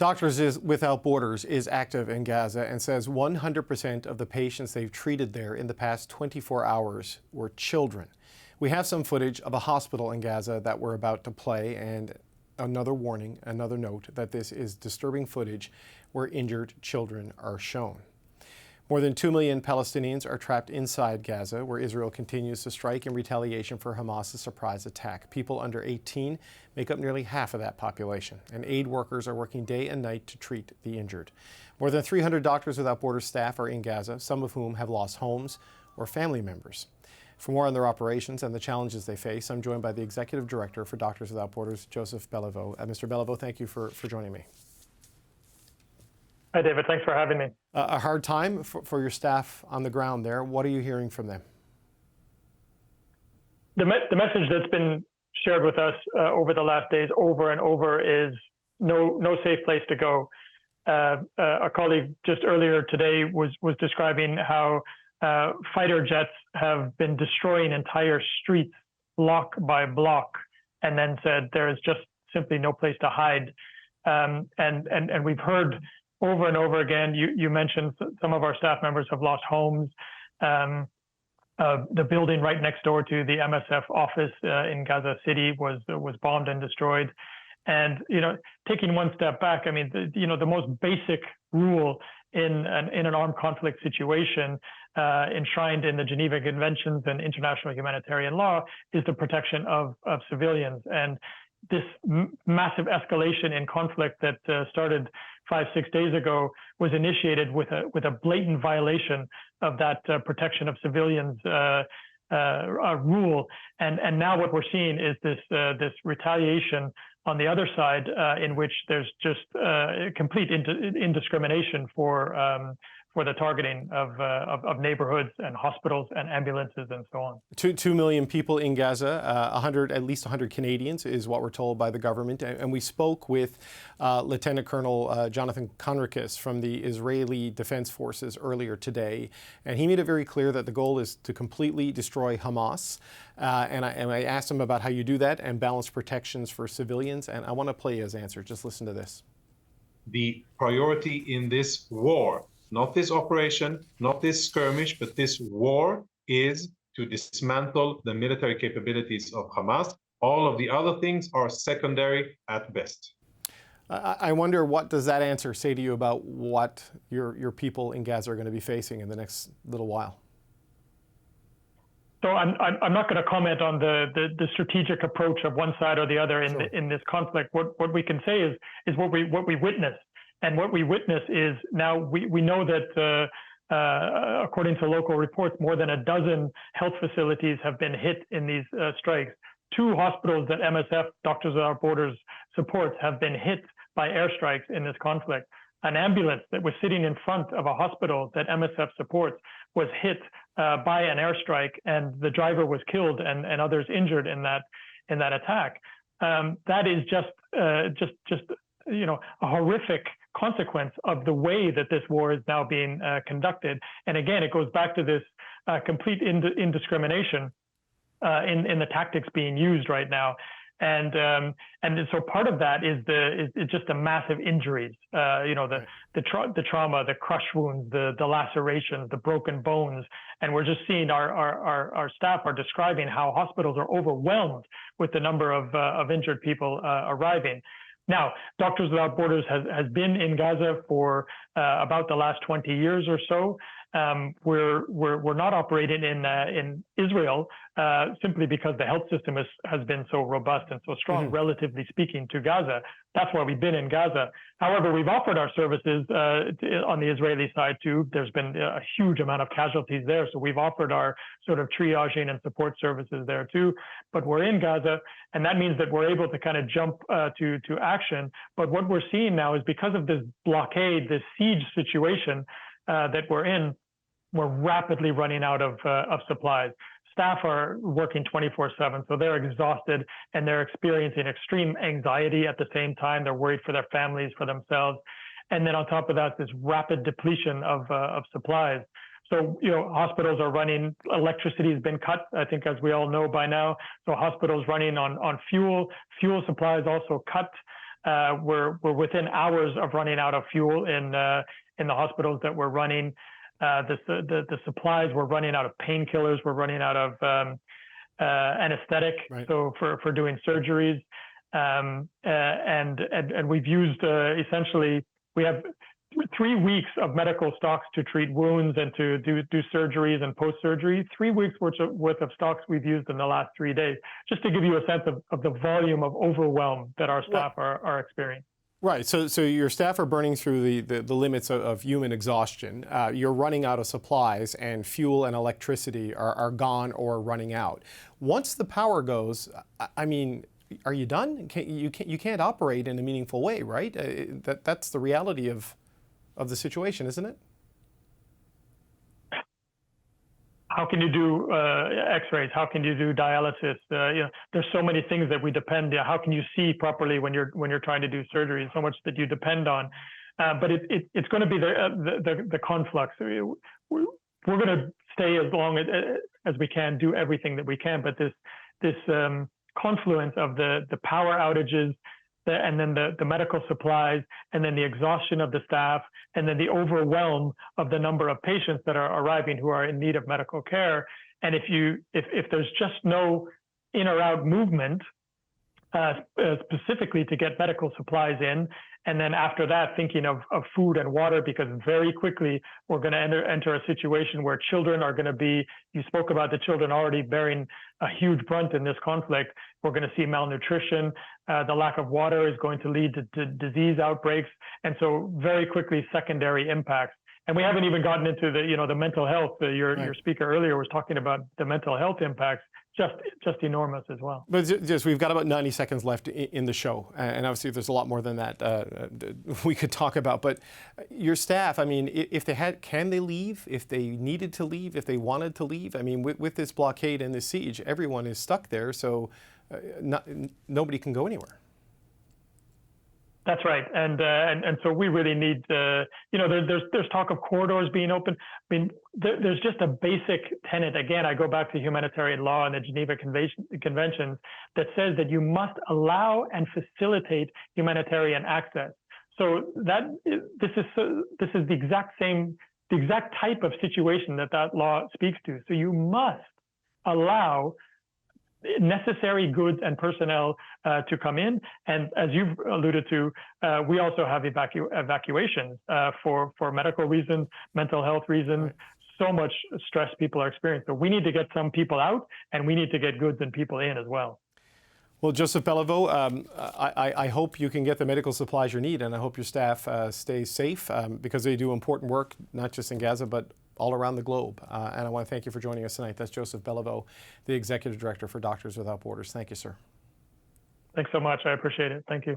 Doctors Without Borders is active in Gaza and says 100% of the patients they've treated there in the past 24 hours were children. We have some footage of a hospital in Gaza that we're about to play, and another warning, another note that this is disturbing footage where injured children are shown. More than 2 million Palestinians are trapped inside Gaza, where Israel continues to strike in retaliation for Hamas' surprise attack. People under 18 make up nearly half of that population, and aid workers are working day and night to treat the injured. More than 300 Doctors Without Borders staff are in Gaza, some of whom have lost homes or family members. For more on their operations and the challenges they face, I'm joined by the Executive Director for Doctors Without Borders, Joseph Belliveau. Mr. Belliveau, thank you for joining me. Hi, David. Thanks for having me. A hard time for your staff on the ground there. What are you hearing from them? The message that's been shared with us over the last days over and over is no safe place to go. A colleague just earlier today was describing how fighter jets have been destroying entire streets block by block, and then said there is just simply no place to hide. And we've heard over and over again, you mentioned some of our staff members have lost homes. The building right next door to the MSF office in Gaza City was bombed and destroyed. And, taking one step back, I mean, the most basic rule in an armed conflict situation enshrined in the Geneva Conventions and international humanitarian law is the protection of civilians. And this massive escalation in conflict that started 5-6 days ago was initiated with a blatant violation of that protection of civilians rule. And now what we're seeing is this retaliation on the other side, in which there's just complete indiscrimination for the targeting of neighborhoods and hospitals and ambulances and so on. 2 million people in Gaza, at least 100 Canadians is what we're told by the government. And we spoke with Lieutenant Colonel Jonathan Conricus from the Israeli Defense Forces earlier today. And he made it very clear that the goal is to completely destroy Hamas. And I asked him about how you do that and balance protections for civilians. And I want to play his answer. Just listen to this. The priority in this war, not this operation, not this skirmish, but this war, is to dismantle the military capabilities of Hamas. All of the other things are secondary at best. I wonder, what does that answer say to you about what your people in Gaza are going to be facing in the next little while? So I'm not going to comment on the strategic approach of one side or the other in this conflict. What we can say is what we witnessed. And what we witness is now we know that according to local reports, more than a dozen health facilities have been hit in these strikes. 2 hospitals that MSF, Doctors Without Borders, supports have been hit by airstrikes in this conflict. An ambulance that was sitting in front of a hospital that MSF supports was hit by an airstrike, and the driver was killed and others injured in that attack. That is just a horrific consequence of the way that this war is now being conducted. And again, it goes back to this complete indiscrimination in the tactics being used right now. And so part of that is just the massive injuries, the trauma, the crush wounds, the lacerations, the broken bones. And we're just seeing our staff are describing how hospitals are overwhelmed with the number of injured people arriving. Now, Doctors Without Borders has been in Gaza for about the last 20 years or so. We're not operating in Israel simply because the health system has been so robust and so strong, relatively speaking, to Gaza. That's why we've been in Gaza. However, we've offered our services on the Israeli side too. There's been a huge amount of casualties there, so we've offered our sort of triaging and support services there too. But we're in Gaza, and that means that we're able to kind of jump to action. But what we're seeing now is, because of this blockade, this siege situation that we're in, we're rapidly running out of supplies. Staff are working 24/7, so they're exhausted and they're experiencing extreme anxiety at the same time. They're worried for their families, for themselves. And then on top of that, this rapid depletion of supplies. So, hospitals are running, electricity has been cut, I think, as we all know by now. So hospitals running on fuel supplies also cut. we're within hours of running out of fuel in the hospitals that we're running. The supplies, we're running out of painkillers, we're running out of anesthetic, right. so for doing surgeries, and we've used essentially, we have 3 weeks of medical stocks to treat wounds and to do surgeries and post-surgery. 3 weeks worth of stocks we've used in the last 3 days, just to give you a sense of the volume of overwhelm that our staff are experiencing. Right. So your staff are burning through the limits of human exhaustion. You're running out of supplies, and fuel and electricity are gone or running out. Once the power goes, I mean, are you done? You can't operate in a meaningful way, right? That's the reality of the situation, isn't it? How can you do X-rays? How can you do dialysis? There's so many things that we depend on. How can you see properly when you're trying to do surgery? So much that you depend on. But it's going to be the conflux. We're going to stay as long as we can, do everything that we can. But this confluence of the power outages, and then the medical supplies, and then the exhaustion of the staff, and then the overwhelm of the number of patients that are arriving who are in need of medical care. And if there's just no in or out movement, specifically to get medical supplies in, and then after that thinking of food and water, because very quickly we're going to enter a situation where children are going to be, you spoke about the children already bearing a huge brunt in this conflict. We're going to see malnutrition. The lack of water is going to lead to disease outbreaks, and so very quickly secondary impacts. And we haven't even gotten into the mental health. Your speaker earlier was talking about the mental health impacts, just enormous as well. But just, we've got about 90 seconds left in the show, and obviously there's a lot more than that we could talk about. But your staff, I mean, if they can they leave? If they needed to leave? If they wanted to leave? I mean, with this blockade and this siege, everyone is stuck there, so nobody can go anywhere. That's right, and so we really need there's talk of corridors being open. I mean, there's just a basic tenet. Again, I go back to humanitarian law and the Geneva Conventions that says that you must allow and facilitate humanitarian access. So this is the exact type of situation that law speaks to. So you must allow necessary goods and personnel to come in, and as you've alluded to, we also have evacuations for medical reasons, mental health reasons. Right. So much stress people are experiencing. So we need to get some people out, and we need to get goods and people in as well. Well, Joseph Belliveau, I hope you can get the medical supplies you need, and I hope your staff stays safe because they do important work, not just in Gaza, but all around the globe. And I want to thank you for joining us tonight. That's Joseph Belliveau, the Executive Director for Doctors Without Borders. Thank you, sir. Thanks so much. I appreciate it. Thank you.